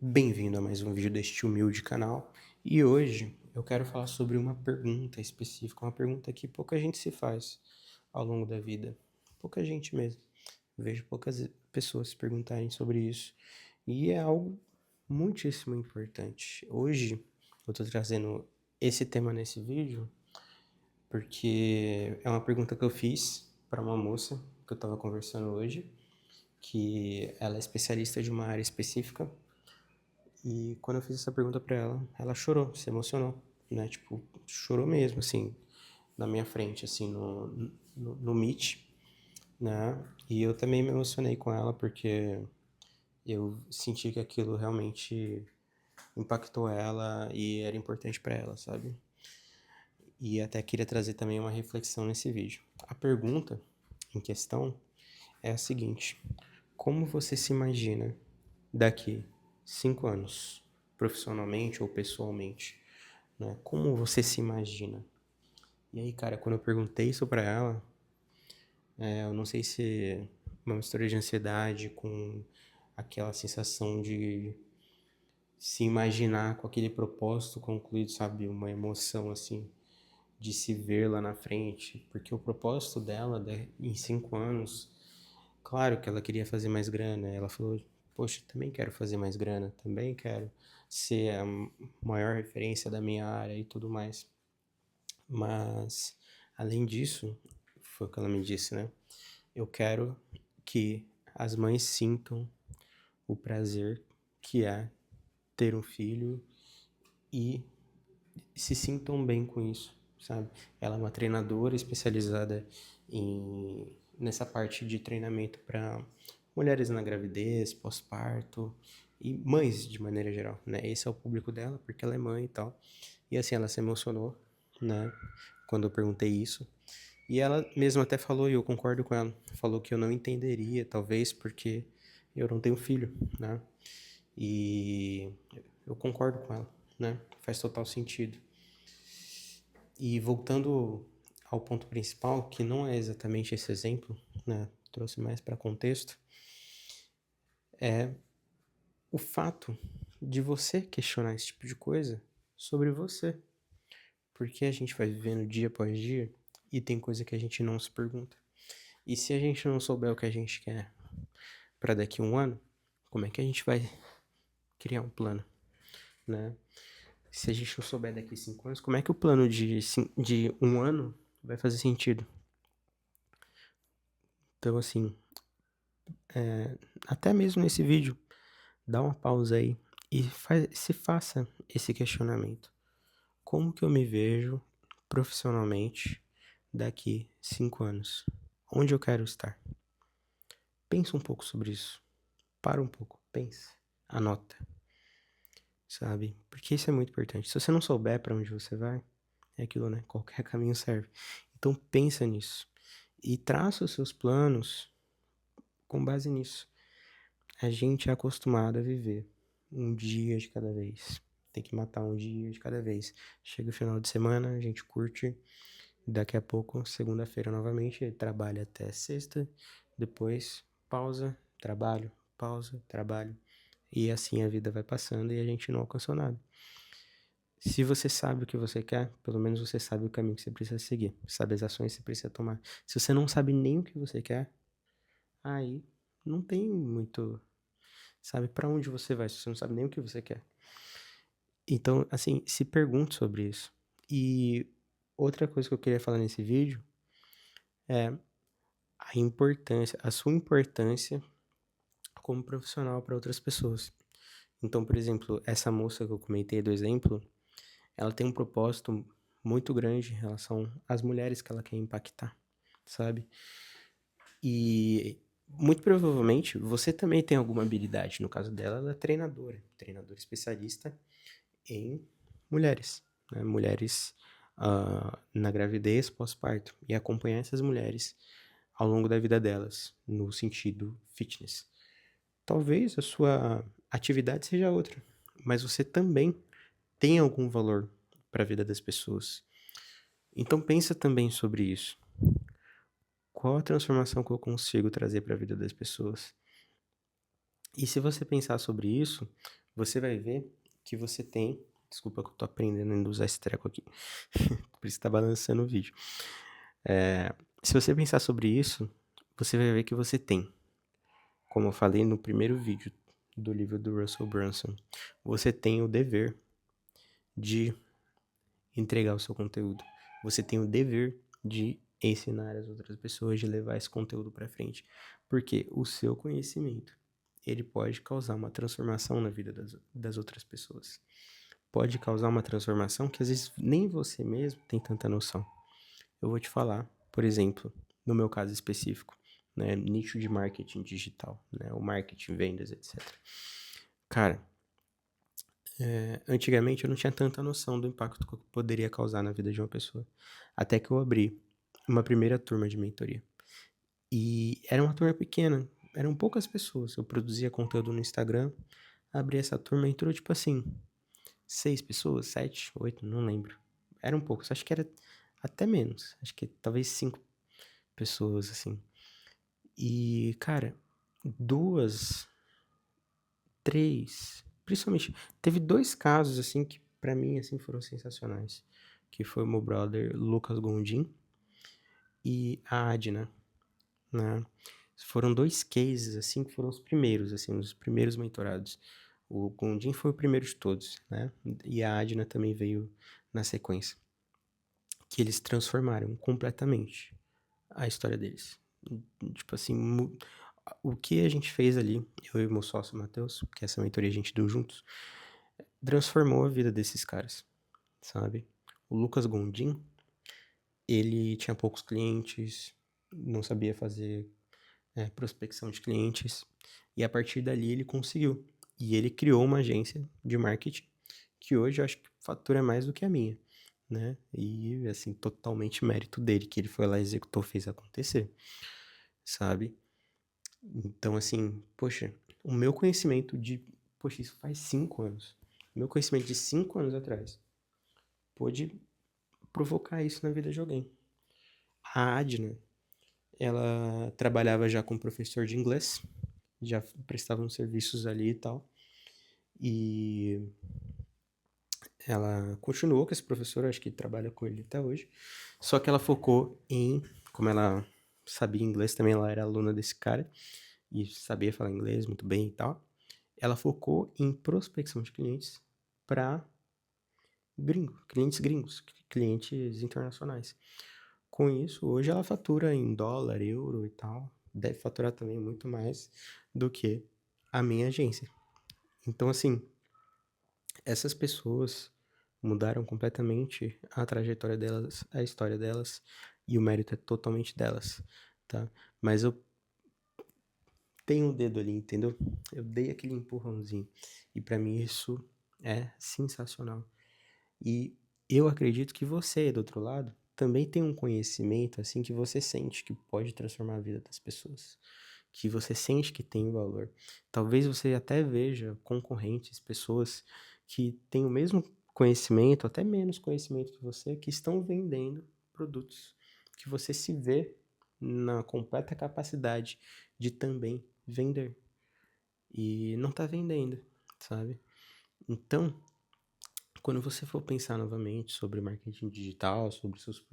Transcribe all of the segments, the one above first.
Bem-vindo a mais um vídeo deste humilde canal. E hoje eu quero falar sobre uma pergunta específica, uma pergunta que pouca gente se faz ao longo da vida. Pouca gente mesmo. Vejo poucas pessoas se perguntarem sobre isso. E é algo muitíssimo importante. Hoje eu tô trazendo esse tema nesse vídeo porque é uma pergunta que eu fiz para uma moça que eu tava conversando hoje, que ela é especialista de uma área específica. E quando eu fiz essa pergunta pra ela, ela chorou, se emocionou, né? Tipo, chorou mesmo, assim, na minha frente, assim, no Meet, né? E eu também me emocionei com ela porque eu senti que aquilo realmente impactou ela e era importante pra ela, sabe? E até queria trazer também uma reflexão nesse vídeo. A pergunta em questão é a seguinte: como você se imagina daqui 5 anos, profissionalmente ou pessoalmente, né? Como você se imagina? E aí, cara, quando eu perguntei isso pra ela, eu não sei se uma mistura de ansiedade com aquela sensação de se imaginar com aquele propósito concluído, sabe? Uma emoção, assim, de se ver lá na frente. Porque o propósito dela, em 5 anos, claro que ela queria fazer mais grana. Ela falou, poxa, também quero fazer mais grana, também quero ser a maior referência da minha área e tudo mais. Mas, além disso, foi o que ela me disse, né? Eu quero que as mães sintam o prazer que é ter um filho e se sintam bem com isso, sabe? Ela é uma treinadora especializada nessa parte de treinamento para mulheres na gravidez, pós-parto e mães de maneira geral, né? Esse é o público dela, porque ela é mãe e tal. E assim, ela se emocionou, né? Quando eu perguntei isso. E ela mesma até falou, e eu concordo com ela, falou que eu não entenderia, talvez porque eu não tenho filho, né? E eu concordo com ela, né? Faz total sentido. E voltando ao ponto principal, que não é exatamente esse exemplo, né? Trouxe mais para contexto, é o fato de você questionar esse tipo de coisa sobre você. Porque a gente vai vivendo dia após dia e tem coisa que a gente não se pergunta. E se a gente não souber o que a gente quer para daqui a um ano, como é que a gente vai criar um plano, né? Se a gente não souber daqui a 5 anos, como é que o plano de um ano vai fazer sentido? Então, assim, até mesmo nesse vídeo, dá uma pausa aí e se faça esse questionamento. Como que eu me vejo profissionalmente daqui 5 anos? Onde eu quero estar? Pensa um pouco sobre isso. Para um pouco, pense, anota, sabe? Porque isso é muito importante. Se você não souber para onde você vai, é aquilo, né? Qualquer caminho serve. Então pensa nisso e traça os seus planos com base nisso. A gente é acostumado a viver um dia de cada vez. Tem que matar um dia de cada vez. Chega o final de semana, a gente curte. Daqui a pouco, segunda-feira novamente, trabalha até sexta. Depois, pausa, trabalho, pausa, trabalho. E assim a vida vai passando e a gente não alcançou nada. Se você sabe o que você quer, pelo menos você sabe o caminho que você precisa seguir, sabe as ações que você precisa tomar. Se você não sabe nem o que você quer, aí não tem muito, sabe, para onde você vai, se você não sabe nem o que você quer. Então, assim, se pergunte sobre isso. E outra coisa que eu queria falar nesse vídeo é a importância, a sua importância como profissional para outras pessoas. Então, por exemplo, essa moça que eu comentei do exemplo, ela tem um propósito muito grande em relação às mulheres que ela quer impactar, sabe? E muito provavelmente você também tem alguma habilidade. No caso dela, ela é treinadora especialista em mulheres, né? Mulheres na gravidez, pós-parto, e acompanhar essas mulheres ao longo da vida delas, no sentido fitness. Talvez a sua atividade seja outra, mas você também tem algum valor para a vida das pessoas. Então pensa também sobre isso. Qual a transformação que eu consigo trazer para a vida das pessoas? E se você pensar sobre isso, você vai ver que você tem. Desculpa que eu tô aprendendo a usar esse treco aqui. Por isso tá balançando o vídeo. Se você pensar sobre isso, você vai ver que você tem. Como eu falei no primeiro vídeo do livro do Russell Brunson, você tem o dever de entregar o seu conteúdo. Você tem o dever de ensinar as outras pessoas, de levar esse conteúdo para frente. Porque o seu conhecimento, ele pode causar uma transformação na vida das outras pessoas. Pode causar uma transformação que às vezes nem você mesmo tem tanta noção. Eu vou te falar, por exemplo, no meu caso específico, né, nicho de marketing digital, né, o marketing, vendas, etc. Cara, antigamente eu não tinha tanta noção do impacto que eu poderia causar na vida de uma pessoa. Até que eu abri uma primeira turma de mentoria. E era uma turma pequena, eram poucas pessoas. Eu produzia conteúdo no Instagram, abri essa turma, entrou tipo assim, 6 pessoas, 7, 8, não lembro. Eram poucos, acho que era até menos. Acho que talvez 5 pessoas, assim. E, cara, 2, 3, principalmente, teve 2 casos, assim, que pra mim, assim, foram sensacionais. Que foi o meu brother Lucas Gondim e a Adna, né? Foram 2 cases, assim, que foram os primeiros, assim, os primeiros mentorados. O Gondim foi o primeiro de todos, né? E a Adna também veio na sequência. Que eles transformaram completamente a história deles. Tipo assim, o que a gente fez ali, eu e meu sócio Matheus, que essa mentoria a gente deu juntos, transformou a vida desses caras, sabe? O Lucas Gondim, ele tinha poucos clientes, não sabia fazer prospecção de clientes, e a partir dali ele conseguiu. E ele criou uma agência de marketing que hoje eu acho que fatura mais do que a minha, né? E, assim, totalmente mérito dele, que ele foi lá, executou, fez acontecer, sabe? Então, assim, poxa, o meu conhecimento de... Poxa, isso faz 5 anos. O meu conhecimento de 5 anos atrás pôde provocar isso na vida de alguém. A Adna, ela trabalhava já com professor de inglês, já prestava uns serviços ali e tal. E ela continuou com esse professor, acho que trabalha com ele até hoje. Só que ela focou em, como ela sabia inglês também, ela era aluna desse cara e sabia falar inglês muito bem e tal. Ela focou em prospecção de clientes para clientes gringos, clientes internacionais. Com isso, hoje ela fatura em dólar, euro e tal. Deve faturar também muito mais do que a minha agência. Então, assim, essas pessoas mudaram completamente a trajetória delas, a história delas, e o mérito é totalmente delas, tá? Mas eu tenho um dedo ali, entendeu? Eu dei aquele empurrãozinho. E pra mim isso é sensacional. E eu acredito que você, do outro lado, também tem um conhecimento, assim, que você sente que pode transformar a vida das pessoas. Que você sente que tem valor. Talvez você até veja concorrentes, pessoas que têm o mesmo conhecimento, até menos conhecimento que você, que estão vendendo produtos. Que você se vê na completa capacidade de também vender. E não tá vendendo, sabe? Então, quando você for pensar novamente sobre marketing digital, sobre seus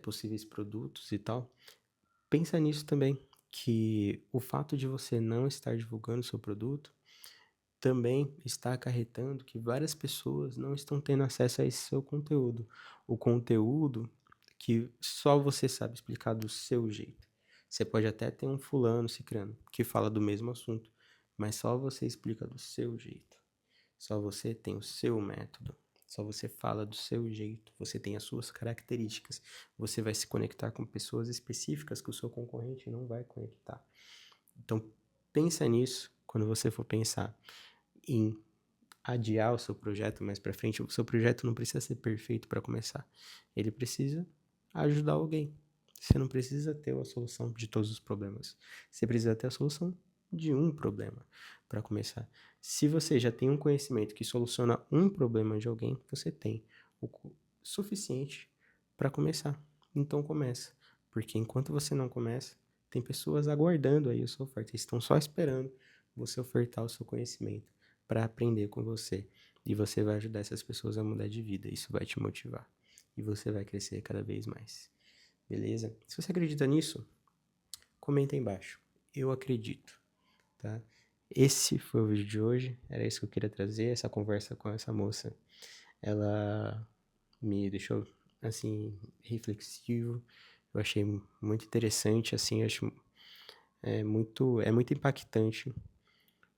possíveis produtos e tal, pensa nisso também, que o fato de você não estar divulgando seu produto também está acarretando que várias pessoas não estão tendo acesso a esse seu conteúdo. O conteúdo que só você sabe explicar do seu jeito. Você pode até ter um fulano, cicrano, que fala do mesmo assunto, mas só você explica do seu jeito. Só você tem o seu método. Só você fala do seu jeito. Você tem as suas características. Você vai se conectar com pessoas específicas que o seu concorrente não vai conectar. Então, pensa nisso quando você for pensar em adiar o seu projeto mais para frente. O seu projeto não precisa ser perfeito para começar. Ele precisa ajudar alguém. Você não precisa ter a solução de todos os problemas. Você precisa ter a solução de um problema para começar. Se você já tem um conhecimento que soluciona um problema de alguém, você tem o suficiente para começar. Então começa, porque enquanto você não começa, tem pessoas aguardando aí a sua oferta, estão só esperando você ofertar o seu conhecimento para aprender com você. E você vai ajudar essas pessoas a mudar de vida. Isso vai te motivar. E você vai crescer cada vez mais. Beleza? Se você acredita nisso, comenta aí embaixo. Eu acredito, tá? Esse foi o vídeo de hoje. Era isso que eu queria trazer, essa conversa com essa moça. Ela me deixou, assim, reflexivo. Eu achei muito interessante, assim, acho muito impactante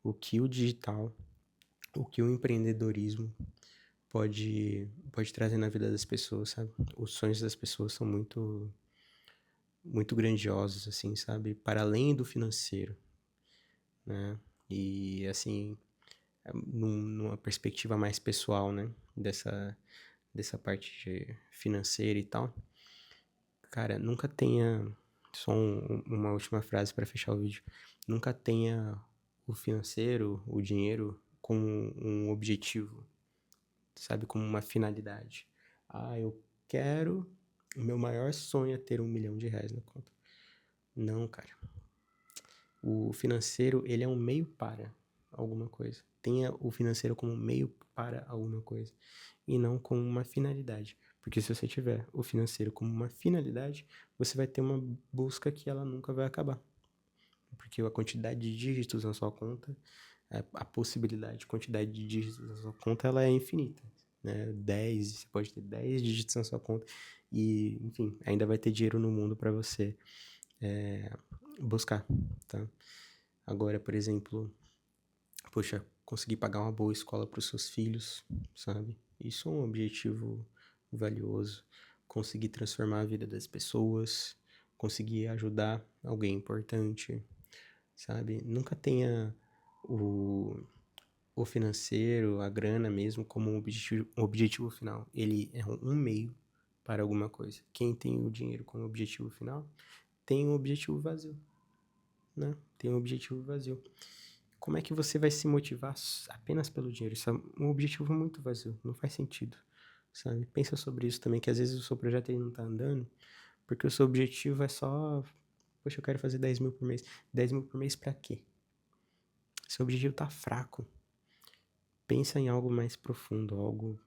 o que o digital, o que o empreendedorismo pode trazer na vida das pessoas, sabe? Os sonhos das pessoas são muito grandiosos, assim, sabe? Para além do financeiro, né? E, assim, numa perspectiva mais pessoal, né? Dessa parte financeira e tal. Cara, nunca tenha... Só uma última frase para fechar o vídeo. Nunca tenha o financeiro, o dinheiro, como um objetivo, sabe? Como uma finalidade. Ah, eu quero... O meu maior sonho é ter R$1 milhão na conta. Não, cara. O financeiro, ele é um meio para alguma coisa. Tenha o financeiro como meio para alguma coisa. E não como uma finalidade. Porque se você tiver o financeiro como uma finalidade, você vai ter uma busca que ela nunca vai acabar. Porque a quantidade de dígitos na sua conta, a possibilidade de quantidade de dígitos na sua conta, ela é infinita. Né? 10, você pode ter 10 dígitos na sua conta e, enfim, ainda vai ter dinheiro no mundo para você buscar, tá? Agora, por exemplo, poxa, conseguir pagar uma boa escola para os seus filhos, sabe? Isso é um objetivo valioso. Conseguir transformar a vida das pessoas, conseguir ajudar alguém importante, sabe? Nunca tenha o financeiro, a grana mesmo, como um objetivo final. Ele é um meio para alguma coisa. Quem tem o dinheiro como objetivo final, tem um objetivo vazio, né? Tem um objetivo vazio. Como é que você vai se motivar apenas pelo dinheiro? Isso é um objetivo muito vazio, não faz sentido, sabe? Pensa sobre isso também, que às vezes o seu projeto ele não tá andando, porque o seu objetivo é só, poxa, eu quero fazer 10 mil por mês. 10 mil por mês pra quê? Seu objetivo tá fraco. Pensa em algo mais profundo, algo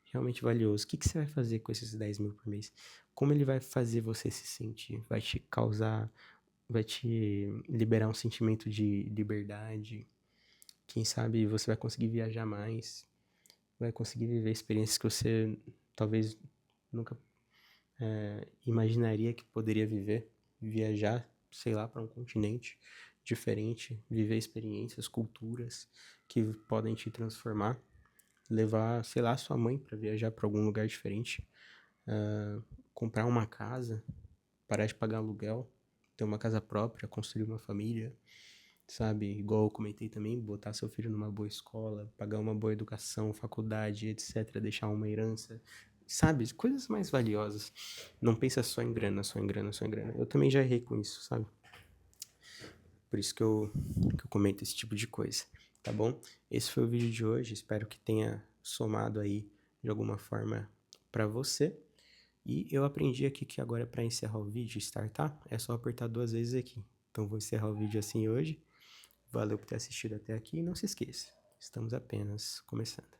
realmente valioso. O que você vai fazer com esses 10 mil por mês? Como ele vai fazer você se sentir? Vai te liberar um sentimento de liberdade. Quem sabe você vai conseguir viajar mais, vai conseguir viver experiências que você talvez nunca imaginaria que poderia viver. Viajar, sei lá, para um continente diferente, viver experiências, culturas que podem te transformar. Levar, sei lá, sua mãe para viajar para algum lugar diferente. Comprar uma casa, parar de pagar aluguel, ter uma casa própria, construir uma família, sabe? Igual eu comentei também, botar seu filho numa boa escola, pagar uma boa educação, faculdade, etc. Deixar uma herança, sabe? Coisas mais valiosas. Não pensa só em grana, só em grana, só em grana. Eu também já errei com isso, sabe? Por isso que eu comento esse tipo de coisa, tá bom? Esse foi o vídeo de hoje, espero que tenha somado aí de alguma forma para você. E eu aprendi aqui que agora para encerrar o vídeo, startar, é só apertar 2 vezes aqui. Então vou encerrar o vídeo assim hoje. Valeu por ter assistido até aqui e não se esqueça, estamos apenas começando.